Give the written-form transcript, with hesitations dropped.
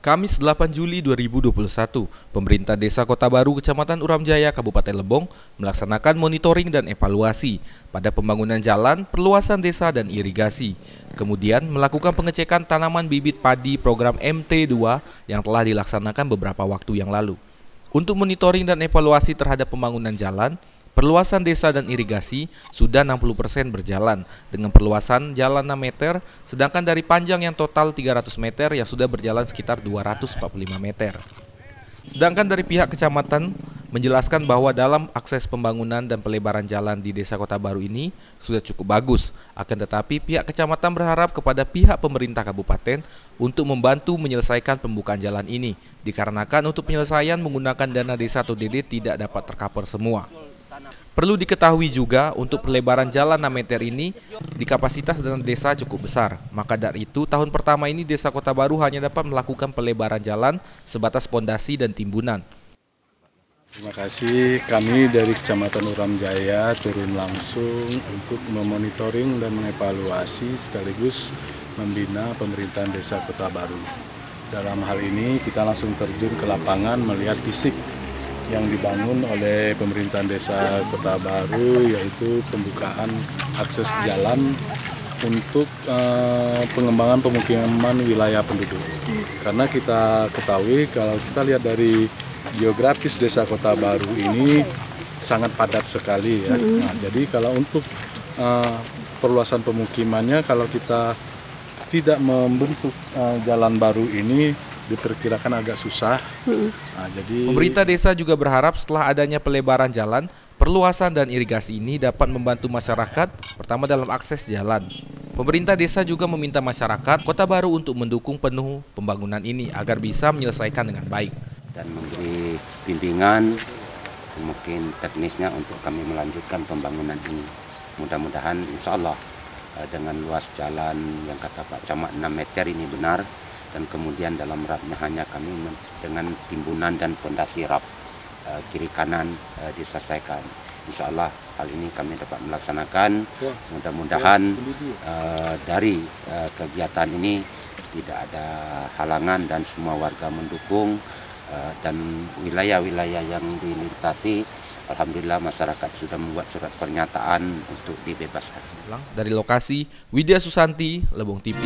Kamis 8 Juli 2021, pemerintah Desa Kota Baru, Kecamatan Uram Jaya, Kabupaten Lebong melaksanakan monitoring dan evaluasi pada pembangunan jalan, perluasan desa dan irigasi. Kemudian melakukan pengecekan tanaman bibit padi program MT2 yang telah dilaksanakan beberapa waktu yang lalu. Untuk monitoring dan evaluasi terhadap pembangunan jalan, perluasan desa dan irigasi sudah 60% berjalan dengan perluasan jalan 6 meter, sedangkan dari panjang yang total 300 meter yang sudah berjalan sekitar 245 meter. Sedangkan dari pihak kecamatan menjelaskan bahwa dalam akses pembangunan dan pelebaran jalan di Desa Kota Baru ini sudah cukup bagus. Akan tetapi pihak kecamatan berharap kepada pihak pemerintah kabupaten untuk membantu menyelesaikan pembukaan jalan ini, dikarenakan untuk penyelesaian menggunakan dana desa atau DD tidak dapat tercover semua. Perlu diketahui juga untuk pelebaran jalan 6 meter ini di kapasitas dana desa cukup besar. Maka dari itu tahun pertama ini Desa Kota Baru hanya dapat melakukan pelebaran jalan sebatas pondasi dan timbunan. Terima kasih, kami dari Kecamatan Uram Jaya turun langsung untuk memonitoring dan mengevaluasi sekaligus membina pemerintahan Desa Kota Baru. Dalam hal ini kita langsung terjun ke lapangan melihat fisik yang dibangun oleh pemerintahan Desa Kota Baru, yaitu pembukaan akses jalan untuk pengembangan pemukiman wilayah penduduk. Karena kita ketahui kalau kita lihat dari geografis Desa Kota Baru ini sangat padat sekali ya. Nah, jadi kalau untuk perluasan pemukimannya, kalau kita tidak membentuk jalan baru ini diperkirakan agak susah. Nah, jadi pemerintah desa juga berharap setelah adanya pelebaran jalan, perluasan dan irigasi ini dapat membantu masyarakat, pertama dalam akses jalan. Pemerintah desa juga meminta masyarakat Kota Baru untuk mendukung penuh pembangunan ini agar bisa menyelesaikan dengan baik. Dan memberi bimbingan, mungkin teknisnya untuk kami melanjutkan pembangunan ini. Mudah-mudahan insya Allah dengan luas jalan yang kata Pak Camat 6 meter ini benar. Dan kemudian dalam rapnya hanya kami dengan timbunan dan pondasi rap kiri kanan diselesaikan. Insya Allah hal ini kami dapat melaksanakan. Mudah-mudahan dari kegiatan ini tidak ada halangan dan semua warga mendukung, dan wilayah-wilayah yang dilintasi alhamdulillah masyarakat sudah membuat surat pernyataan untuk dibebaskan. Dari lokasi, Widya Susanti, Lebong TV.